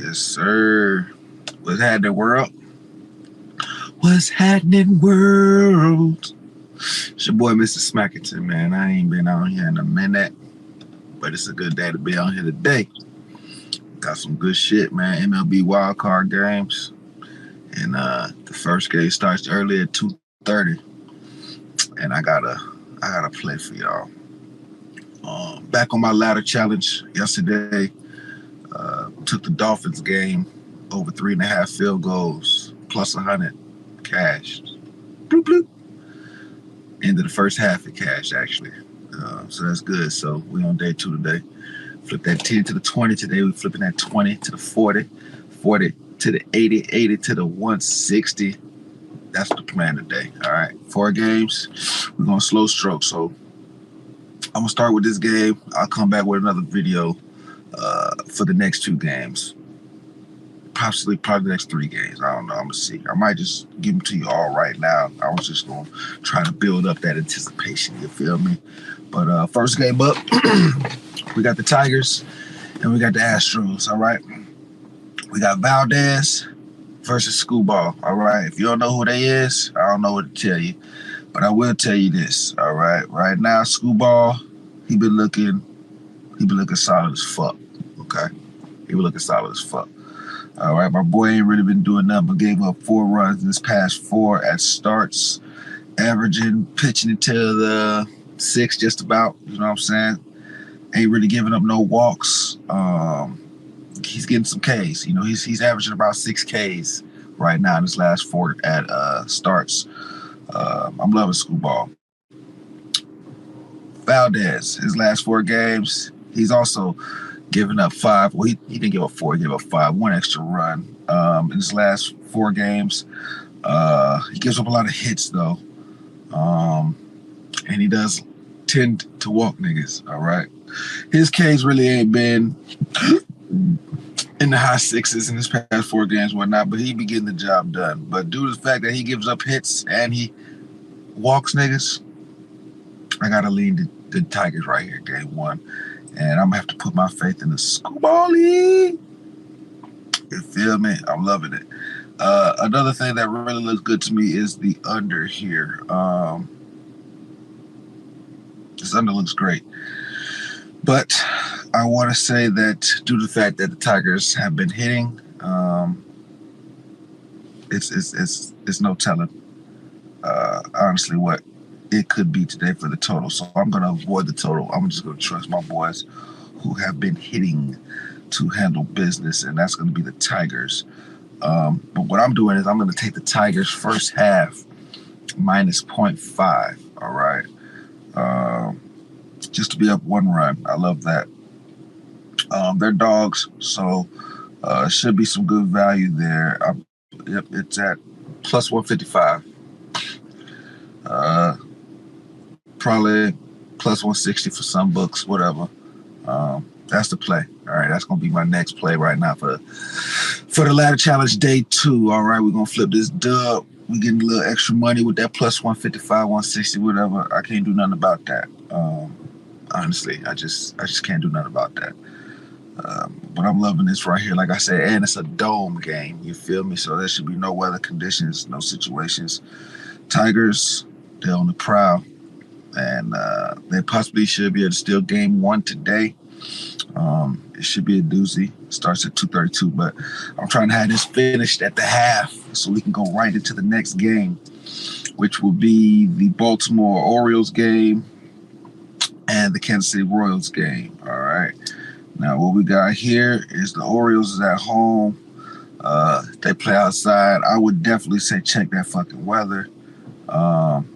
Yes, sir. What's happening, world? What's happening, world? It's your boy, Mr. Smackington, man. I ain't been on here in a minute, but it's a good day to be on here today. Got some good shit, man. MLB wildcard games. And the first game starts early at 2:30. And I gotta play for y'all. Back on my ladder challenge yesterday. Took the Dolphins game over 3.5 field goals plus 100 cash. Bloop bloop. Into the first half of cash actually. So that's good. So we on day 2 today. Flip that 10 to the 20 today. We flipping that 20 to the 40, 40 to the 80, 80 to the 160. That's the plan today. All right, 4 games. We're gonna slow stroke. So I'm gonna start with this game. I'll come back with another video for the next 2 games. Probably the next 3 games. I don't know. I'm gonna see. I might just give them to you all right now. I was just gonna try to build up that anticipation. You feel me? But first game up, we got the Tigers and we got the Astros. All right. We got Valdez versus Screwball. All right. If you don't know who they is, I don't know what to tell you, but I will tell you this. All right. Right now, Screwball, he been looking solid as fuck. Okay. He been looking solid as fuck. All right, my boy ain't really been doing nothing but gave up 4 runs in this past 4 at starts, averaging pitching until the 6 just about, you know what I'm saying? Ain't really giving up no walks. He's getting some Ks. You know, he's averaging about 6 Ks right now in his last 4 at starts. I'm loving Screwball. Valdez, his last 4 games, he's also giving up 5. Well, he didn't give up 4. He gave up 5. 1 extra run in his last 4 games. He gives up a lot of hits, though. And he does tend to walk niggas, all right? His Ks really ain't been in the high 6s in his past 4 games and whatnot, but he be getting the job done. But due to the fact that he gives up hits and he walks niggas, I got to lean the Tigers right here, game 1. And I'm going to have to put my faith in the Screwball League. You feel me? I'm loving it. Another thing that really looks good to me is the under here. This under looks great. But I want to say that due to the fact that the Tigers have been hitting, it's no telling, honestly, what it could be today for the total. So I'm going to avoid the total. I'm just going to trust my boys who have been hitting to handle business, and that's going to be the Tigers. But what I'm doing is I'm going to take the Tigers first half minus 0.5, all right? Just to be up 1 run. I love that. They're dogs, so should be some good value there. Yep, it's at plus 155. Probably plus 160 for some books, whatever. That's the play. All right, that's gonna be my next play right now for the ladder challenge day 2. All right, we're gonna flip this dub. We getting a little extra money with that plus 155, 160, whatever. I can't do nothing about that. Honestly, I just can't do nothing about that. But I'm loving this right here, like I said, and it's a dome game. You feel me? So there should be no weather conditions, no situations. Tigers, they're on the prowl. And they possibly should be able to steal game 1 today. It should be a doozy. It starts at 2:32, but I'm trying to have this finished at the half so we can go right into the next game, which will be the Baltimore Orioles game and the Kansas City Royals game. All right. Now, what we got here is the Orioles is at home. They play outside. I would definitely say check that fucking weather.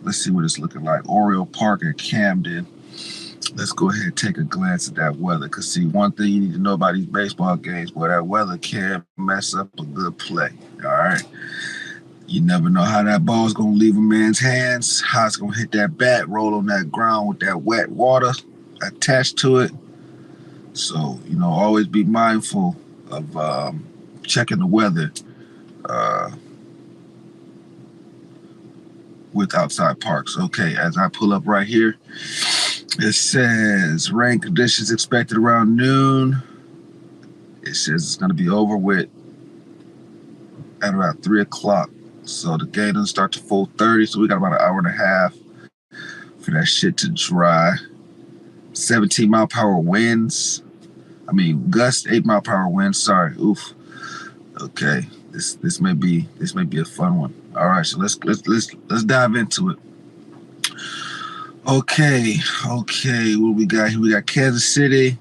Let's see what it's looking like. Oriole Park in Camden. Let's go ahead and take a glance at that weather. Because, see, one thing you need to know about these baseball games, boy, that weather can mess up a good play. All right? You never know how that ball's going to leave a man's hands, how it's going to hit that bat, roll on that ground with that wet water attached to it. So, you know, always be mindful of checking the weather with outside parks. Okay, as I pull up right here, it says rain conditions expected around noon. It says it's going to be over with at about 3 o'clock. So the game doesn't start till 4:30, so we got about an hour and a half for that shit to dry. 17-mile-per-hour winds. I mean, gust 8-mile-per-hour winds. Sorry, oof. Okay, this may be a fun one. All right, so let's dive into it. Okay. What we got here? We got Kansas City.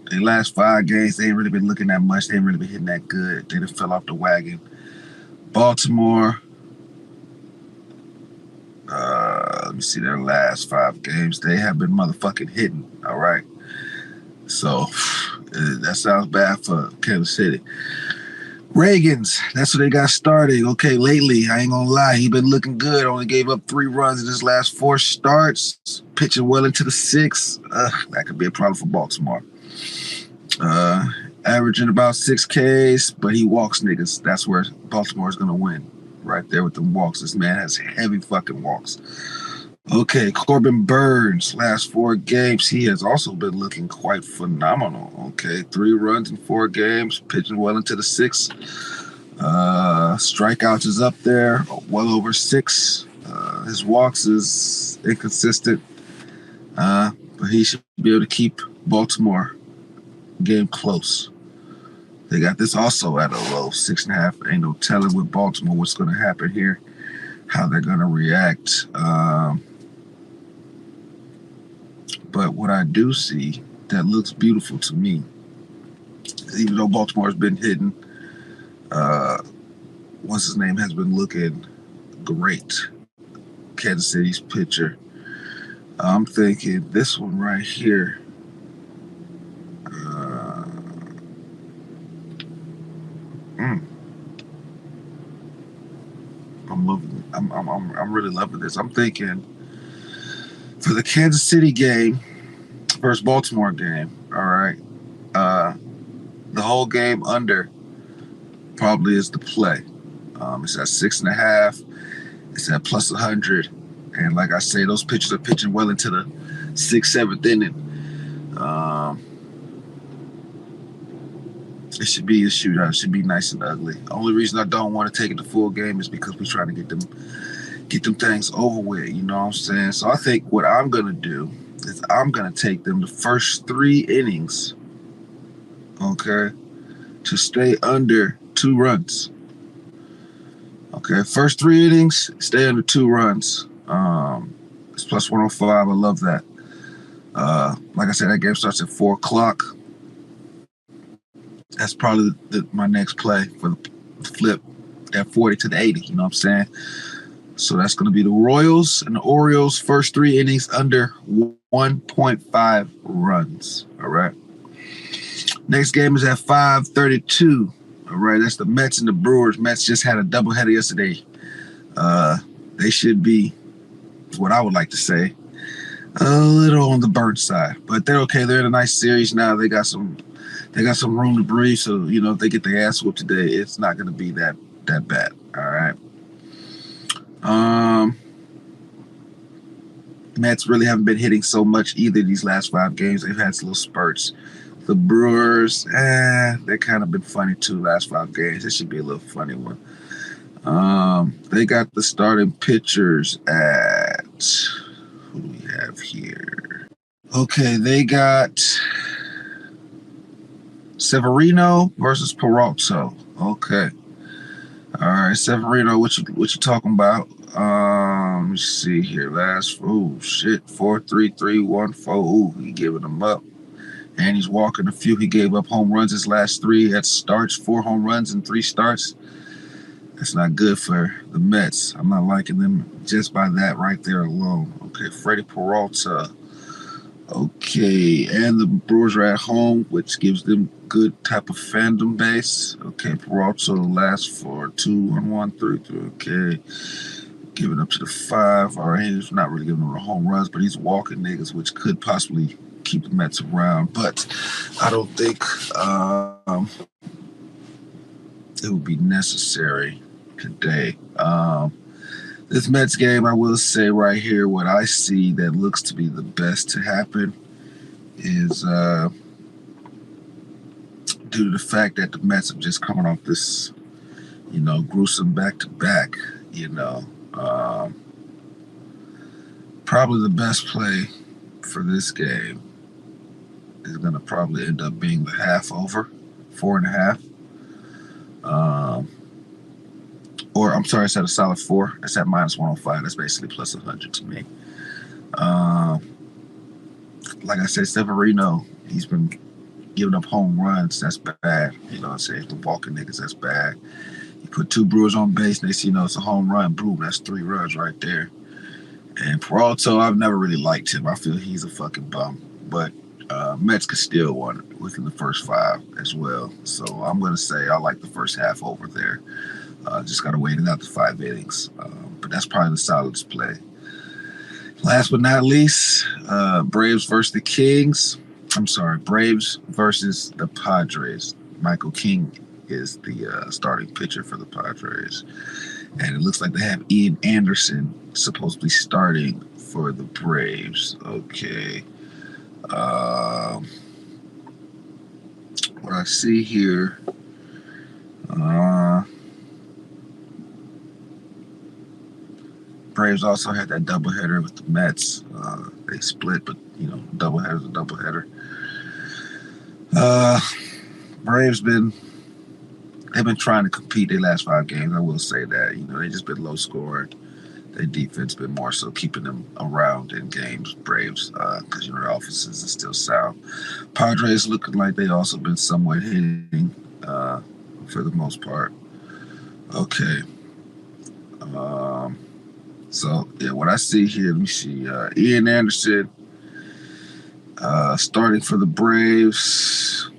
They last 5 games, they ain't really been looking that much. They ain't really been hitting that good. They just fell off the wagon. Baltimore. Let me see their last 5 games. They have been motherfucking hitting. All right. So that sounds bad for Kansas City. Reagan's, that's what they got started. Okay, lately, I ain't gonna lie, he been looking good. Only gave up 3 runs in his last 4 starts. Pitching well into the 6th. That could be a problem for Baltimore. Averaging about 6 Ks, but he walks niggas. That's where Baltimore's gonna win. Right there with them walks. This man has heavy fucking walks. Okay, Corbin Burns, last 4 games, he has also been looking quite phenomenal. Okay, 3 runs in 4 games, pitching well into the 6th. Strikeouts is up there, well over 6. His walks is inconsistent, but he should be able to keep Baltimore game close. They got this also at a low 6.5. Ain't no telling with Baltimore what's going to happen here, how they're going to react. But what I do see that looks beautiful to me, even though Baltimore's been hitting, what's his name has been looking great. Kansas City's pitcher. I'm thinking this one right here. I'm really loving this. I'm thinking for the Kansas City game versus Baltimore game. All right, the whole game under probably is the play. It's at 6.5. It's at plus 100, and like I say, those pitchers are pitching well into the 6th, 7th inning. It should be a shootout. It should be nice and ugly. Only reason I don't want to take it the full game is because we're trying to get them things over with. You know what I'm saying? So I think what I'm gonna do is I'm gonna take them the first 3 innings, okay, to stay under 2 runs. Okay, first 3 innings, stay under 2 runs. It's plus 105. I love that. Like I said, that game starts at 4 o'clock. That's probably my next play for the flip, that 40 to the 80. You know what I'm saying? So that's going to be the Royals and the Orioles first 3 innings under 1.5 runs. All right. Next game is at 5:32. All right. That's the Mets and the Brewers. Mets just had a doubleheader yesterday. They should be, what I would like to say, a little on the burnt side, but they're okay. They're in a nice series now. They got some room to breathe. So, you know, if they get their ass whooped today, it's not going to be that bad. All right. Mets really haven't been hitting so much either these last 5 games. They've had some little spurts. The Brewers, they've kind of been funny too last 5 games. This should be a little funny one. They got the starting pitchers at, who do we have here? Okay, they got Severino versus Peralta. Okay. All right, Severino, what you talking about? Let me see here. 4-3-3-1-4. Ooh, he giving them up. And he's walking a few. He gave up home runs his last 3 at starts, 4 home runs in 3 starts. That's not good for the Mets. I'm not liking them just by that right there alone. Okay, Freddie Peralta. Okay, and the Brewers are at home, which gives them good type of fandom base. Okay, Peralta last for 2-1, 3-3. Okay, giving up to the 5. All right, he's not really giving them the home runs, but he's walking niggas, which could possibly keep the Mets around. But I don't think it would be necessary today. This Mets game, I will say right here, what I see that looks to be the best to happen is due to the fact that the Mets have just coming off this, gruesome back-to-back, you know. Um, Probably the best play for this game is going to probably end up being the half over, 4.5. Um, or I'm sorry, it's at a solid 4. It's at minus 105. That's basically plus 100 to me. Like I said, Severino, he's been giving up home runs. That's bad. You know what I'm saying? The walking niggas, that's bad. You put 2 Brewers on base, and they see, it's a home run. Boom, that's 3 runs right there. And Peralta, I've never really liked him. I feel he's a fucking bum. But Mets could still win within the first 5 as well. So I'm going to say I like the first half over there. Just got to wait it out the 5 innings. But that's probably the solidest play. Last but not least, Braves versus the Kings. I'm sorry, Braves versus the Padres. Michael King is the starting pitcher for the Padres. And it looks like they have Ian Anderson supposedly starting for the Braves. Okay. What I see here, Braves also had that doubleheader with the Mets. They split, but doubleheader's a doubleheader. Braves they've been trying to compete their last 5 games. I will say that. They just been low scoring. Their defense been more so keeping them around in games. Braves, because their offenses are still sound. Padres looking like they also been somewhat hitting for the most part. Okay. So yeah, what I see here, let me see. Ian Anderson starting for the Braves.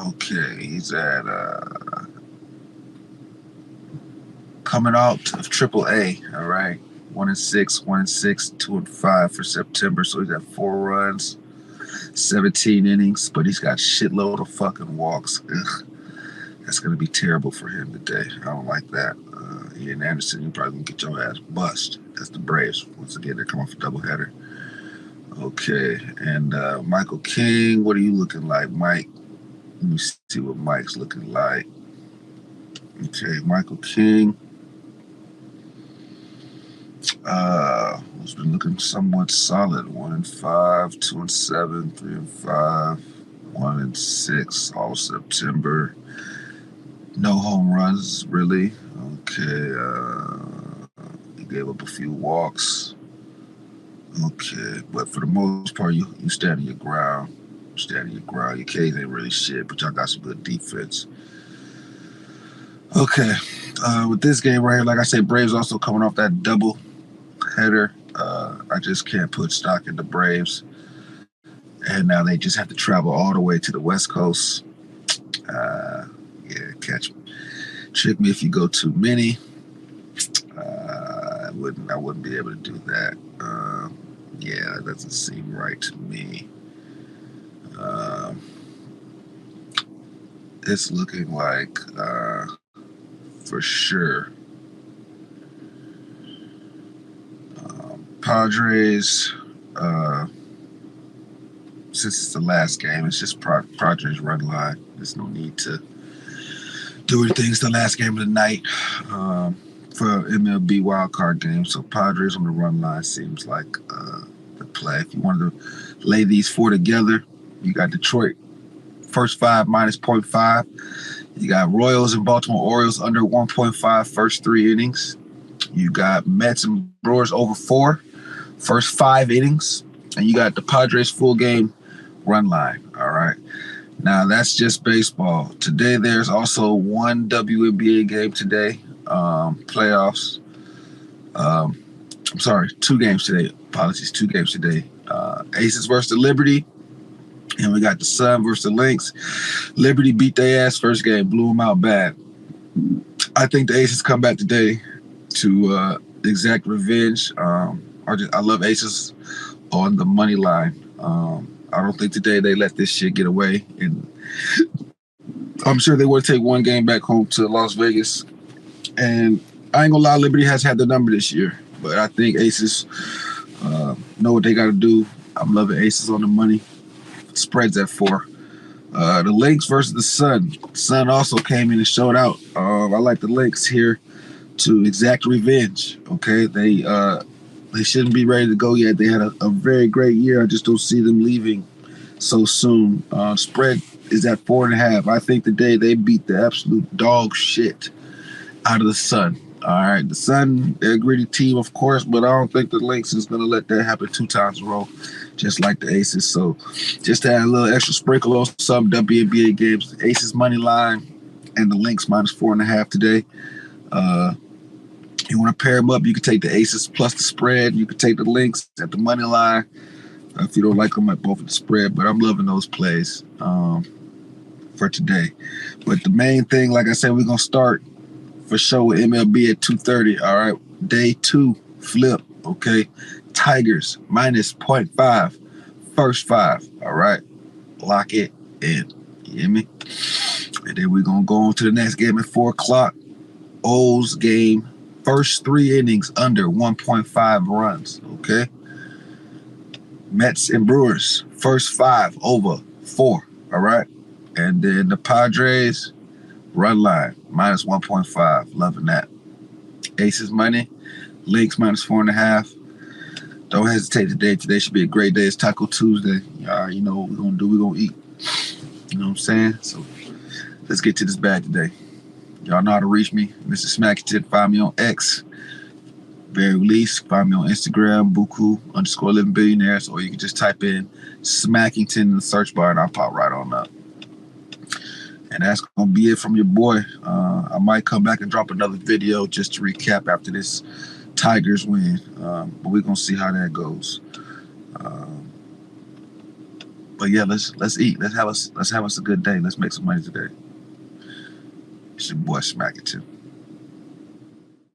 Okay, he's at coming out of AAA. All right, 1-6, 1-6, 2-5 for September. So he's got 4 runs, 17 innings, but he's got shitload of fucking walks. Ugh. That's gonna be terrible for him today. I don't like that. Ian Anderson, you probably gonna get your ass bust. That's the Braves. Once again, they're coming off a doubleheader. Okay, and Michael King, what are you looking like, Mike? Let me see what Mike's looking like. Okay, Michael King. Who's been looking somewhat solid. 1-5, 2-7, 3-5, 1-6 all September. No home runs, really. Okay, he gave up a few walks. Okay, but for the most part, you stand on your ground. Your K's ain't really shit, but y'all got some good defense. Okay, with this game right here, like I said, Braves also coming off that double header. I just can't put stock in the Braves. And now they just have to travel all the way to the West Coast. Yeah, trick me if you go too many. I wouldn't be able to do that. Yeah, that doesn't seem right to me. It's looking like for sure Padres, since it's the last game, it's just Padres run line. There's no need to do anything. It's the last game of the night for MLB wildcard game. So Padres on the run line seems like the play. If you wanted to lay these 4 together, you got Detroit first 5 minus 0.5. You got Royals and Baltimore Orioles under 1.5 first 3 innings. You got Mets and Brewers over 4 first 5 innings. And you got the Padres full game run line. All right. Now, that's just baseball. Today, there's also one WNBA game today. Playoffs. I'm sorry, 2 games today. Apologies, 2 games today. Aces versus the Liberty. And we got the Sun versus the Lynx. Liberty beat their ass first game, blew them out bad. I think the Aces come back today to exact revenge. I love Aces on the money line. I don't think today they let this shit get away. And I'm sure they would take 1 game back home to Las Vegas. And I ain't gonna lie, Liberty has had the number this year. But I think Aces Know what they got to do. I'm loving aces on the money. Spreads at 4. The Lynx versus the Sun. Sun also came in and showed out. I like the Lynx here to exact revenge. Okay, they shouldn't be ready to go yet. They had a very great year. I just don't see them leaving so soon. Spread is at 4.5. I think today they beat the absolute dog shit out of the Sun. All right, the Sun, they're a gritty team, of course, but I don't think the Lynx is going to let that happen 2 times in a row, just like the Aces. So just to add a little extra sprinkle on some WNBA games, the Aces money line and the Lynx -4.5 today. You want to pair them up, you can take the Aces plus the spread. You can take the Lynx at the money line if you don't like them at both of the spread, but I'm loving those plays for today. But the main thing, like I said, we're going to start for sure with MLB at 2:30. All right, day 2 flip. Okay, Tigers -0.5, first 5. All right, lock it in. You hear me? And then we're gonna go on to the next game at 4 o'clock. O's game, first 3 innings under 1.5 runs. Okay. Mets and Brewers, first 5 over 4. All right, and then the Padres. Run line, -1.5. Loving that. Aces money, Lynx -4.5. Don't hesitate today. Today should be a great day. It's Taco Tuesday. You know what we're going to do. We're going to eat. You know what I'm saying? So let's get to this bag today. Y'all know how to reach me. Mr. Smackington. Find me on X. Very least. Find me on Instagram, Buku_living billionaires. Or you can just type in Smackington in the search bar and I'll pop right on up. And that's going to be it from your boy. I might come back and drop another video just to recap after this Tigers win. But we're going to see how that goes. But yeah, let's eat. Let's have us a good day. Let's make some money today. It's your boy Smackington.